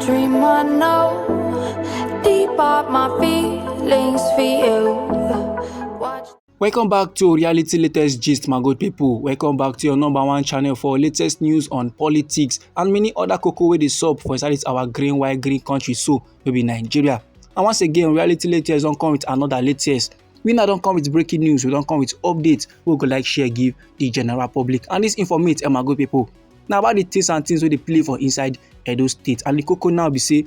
dream I know deep up my feelings for you. Watch. Welcome back to Reality Latest Gist, my good people. Welcome back to your #1 channel for latest news on politics and many other cocoa wey dey sup for inside our green country, so maybe Nigeria. And once again, Reality Latest don come with another latest. We now don't come with breaking news, we don't come with updates. We go like share give the general public. And this informate my good people. Now about the things and things wey dey play for inside Edo State. And the cocoa now be say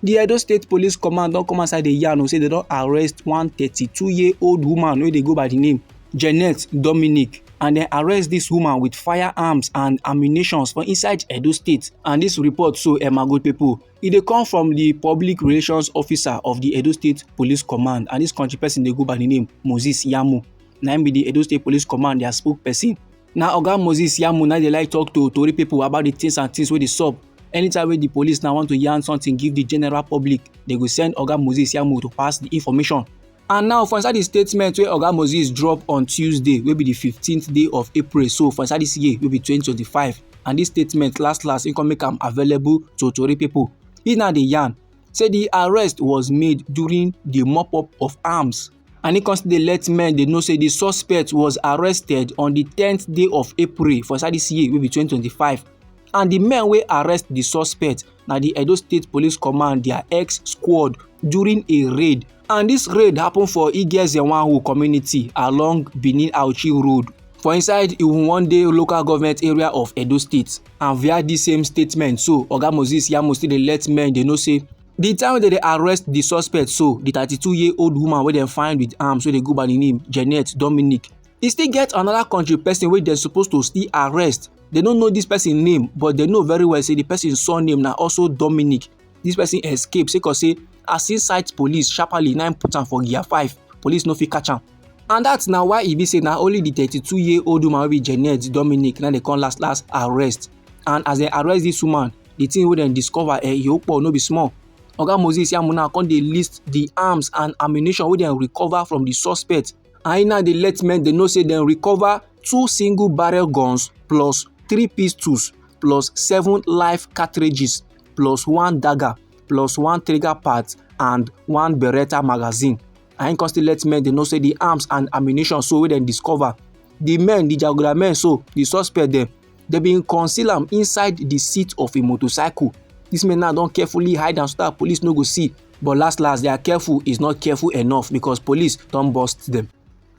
the Edo State Police Command don come outside the yarn say they don arrest one 32-year-old woman wey dey go by the name Janet Dominic, and they arrest this woman with firearms and ammunition for inside Edo State. And this report, so my good people, e dey come from the public relations officer of the Edo State Police Command, and this country person dey go by the name Moses Yamu. Na him be the Edo State Police Command, their spokesperson. Now Oga Moses Yamu now dey like talk to tori people about the things and things wey dey sup. Anytime when the police now want to yarn something give the general public, they go send Oga Moses Yamu to pass the information. And now for inside the statement where Oga Moses drop on Tuesday, will be the 15th day of April, so for inside this year will be 2025. And this statement last it can make them available to tori people. He now the yarn say the arrest was made during the mop-up of arms. And he constantly let men they know say the suspect was arrested on the 10th day of April for inside this year will be 2025. And the men wey arrest the suspect na the Edo State Police Command, their ex-squad, during a raid. And this raid happen for Igezewanhu community along Benin Auchi Road for inside Iwunwonde local government area of Edo State. And via this same statement, so Oga Moses Yamu still dey let men they know say the time wey they arrest the suspect, so the 32-year-old woman wey dem find with arms wey dey go by the name Janet Dominic, e still get another country person wey dem supposed to still arrest. They don't know this person name, but they know very well say the person's surname na also Dominic. This person escape sake of say as he sight police sharply, na put am for gear 5. Police no fit catch am. And that's now why e be say na only the 32-year-old woman wey be Janet Dominic na they come last arrest. And as they arrest this woman, the thing wey dem discover yopo no be small. Oga Moses Yamu now come dey list the arms and ammunition wey dem recover from the suspect. And now they let men they know say dem recover 2 single barrel guns plus 3 pistols plus 7 live cartridges plus 1 dagger plus 1 trigger part and 1 Beretta magazine. And constantly let men they know say the arms and ammunition so wey dem discover, the men, the jaguar men, so the suspect they been conceal am inside the seat of a motorcycle. This men now don't carefully hide am so that police no go see. But last they are careful is not careful enough because police don't bust them.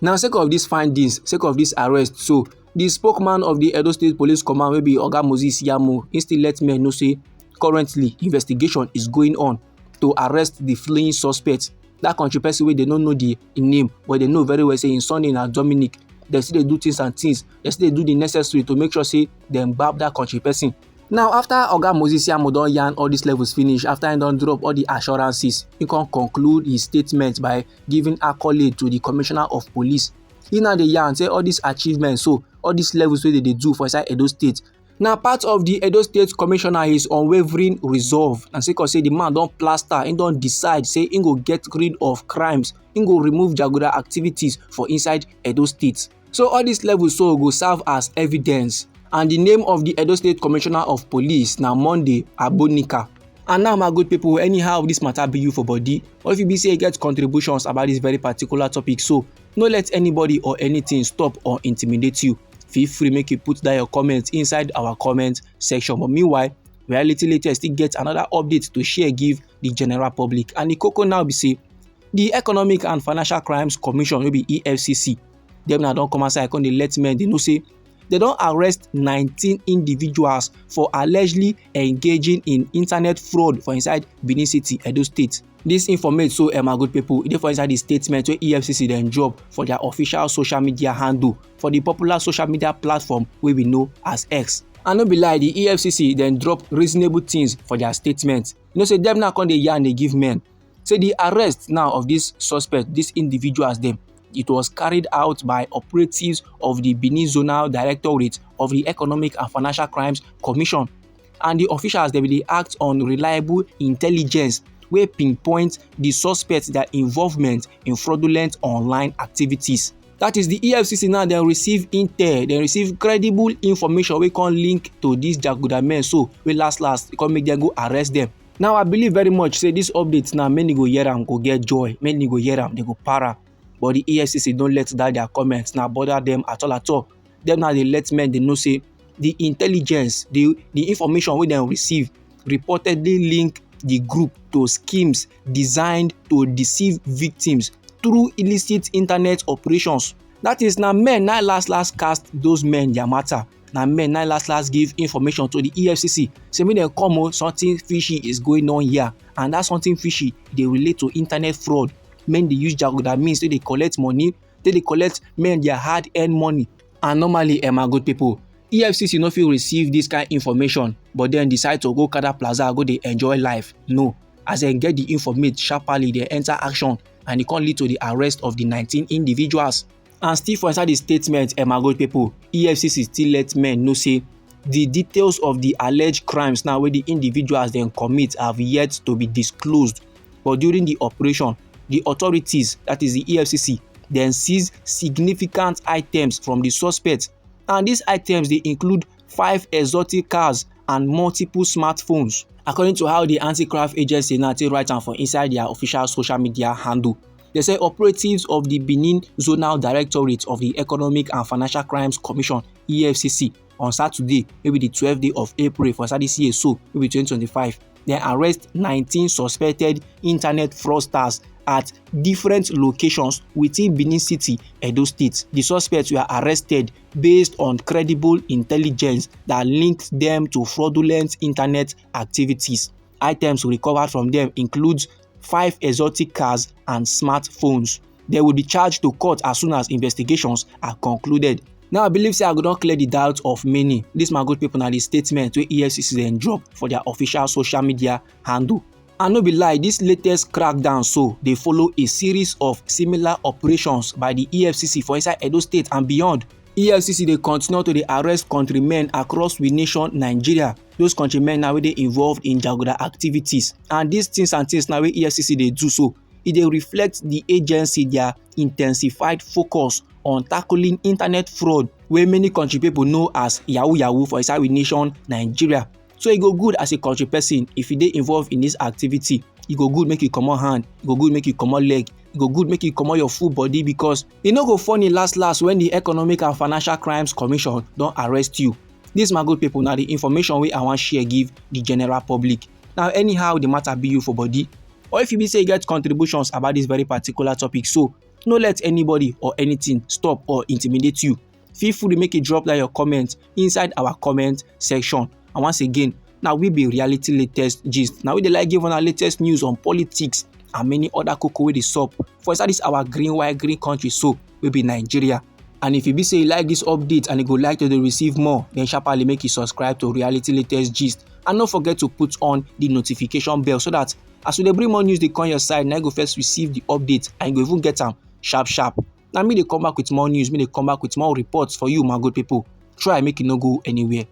Now sake of these findings, sake of this arrest, so the spokesman of the Edo State Police Command will be Oga Moses Yamu. He still let men know say currently investigation is going on to arrest the fleeing suspect. That country person wey they don't know the name, but they know very well say his son name na Dominic. They still do things and things. They still do the necessary to make sure say them gbab that country person. Now after Oga Moses Yamu don yarn all these levels finish, after he don drop all the assurances, he can conclude his statement by giving accolade to the Commissioner of Police. He now dey yarn say all these achievements, so all these levels wey they do for inside Edo State, now part of the Edo State Commissioner his unwavering resolve, and sake of say the man don plaster, he don decide say he go get rid of crimes, he go remove jaguar activities for inside Edo State. So all these levels so go serve as evidence. And the name of the Edo State Commissioner of Police now Monday Abonika. And now my good people, anyhow this matter be you for body, or if you be say you get contributions about this very particular topic, so no let anybody or anything stop or intimidate you. Feel free make you put down your comments inside our comment section. But meanwhile, Reality Latest still get another update to share give the general public. And the cocoa now be say the Economic and Financial Crimes Commission will be EFCC. Them now don't come outside come dey let men they know say they don't arrest 19 individuals for allegedly engaging in internet fraud for inside Benin City, Edo State. This informate so my good people, it for inside the statement where EFCC then drop for their official social media handle for the popular social media platform wey we know as X. And no be lie, the EFCC then drop reasonable things for their statement. You know say them now come dey yarn they give men. Say the arrest now of this suspect, these individuals them, it was carried out by operatives of the Benin Zonal Directorate of the Economic and Financial Crimes Commission. And the officials they will act on reliable intelligence wey pinpoint the suspects their involvement in fraudulent online activities. That is the EFCC now then receive intel, then receive credible information wey can link to these jaguar men, so we last they can make them go arrest them. Now I believe very much say this update now many go hear am go get joy, many go hear am they go para, but the EFCC don't let that their comments now bother them at all. Them now they let men they know say the intelligence, the information wey dem receive reportedly link the group to schemes designed to deceive victims through illicit internet operations. That is, na men na last cast those men their matter. Na men na last give information to the EFCC. Say make dem come o, something fishy is going on here, and that something fishy dey relate to internet fraud. Men dey use jagoda means say they collect money, they collect men their hard-earned money. And normally, my good people, EFCC no fit receive this kind information, but then decide to go Kada Plaza go dey enjoy life. No, as dem get the informate sharply, they enter action, and it can lead to the arrest of the 19 individuals. And still for inside the statement, my good people, EFCC still let men know say the details of the alleged crimes now where the individuals then commit have yet to be disclosed. But during the operation, the authorities, that is the EFCC, then seized significant items from the suspects. And these items, they include 5 exotic cars and multiple smartphones. According to how the anti-graft agency now write am for inside their official social media handle. They say operatives of the Benin Zonal Directorate of the Economic and Financial Crimes Commission, EFCC, on Saturday, maybe the 12th day of April for this year, so maybe 2025, they arrest 19 suspected internet fraudsters at different locations within Benin City, Edo State. The suspects were arrested based on credible intelligence that linked them to fraudulent internet activities. Items recovered from them includes 5 exotic cars and smartphones. They will be charged to court as soon as investigations are concluded. Now I believe say I go don clear the doubt of many. This my good people na the statement wey EFCC then drop for their official social media handle. And no be lie, this latest crackdown so they follow a series of similar operations by the EFCC for inside Edo State and beyond. EFCC they continue to arrest countrymen across the nation Nigeria. Those countrymen now they involved in jagoda activities, and these things now wey EFCC they do so, it they reflect the agency their intensified focus on tackling internet fraud, where many country people know as yahoo for inside the nation Nigeria. So it go good as a country person if you dey involved in this activity. It go good make you comot hand, it go good make you comot leg, it go good make you comot your full body, because e no go funny last when the Economic and Financial Crimes Commission don arrest you. This my good people now the information wey I wan share give the general public. Now anyhow the matter be you for body, or if you be say you get contributions about this very particular topic, so no let anybody or anything stop or intimidate you. Feel free to make a drop down your comment inside our comment section. And once again, now we be reality latest gist. Now we dey like give on our latest news on politics and many other cocoa wey dey sup for inside this our green country, so we be Nigeria. And if you be say you like this update and you go like to receive more, then sharply make you subscribe to reality latest gist, and don't forget to put on the notification bell so that as we dey bring more news dey come your side, now you go first receive the update and you go even get them sharp. Now me dey come back with more news, me dey come back with more reports for you my good people. Try make it no go anywhere.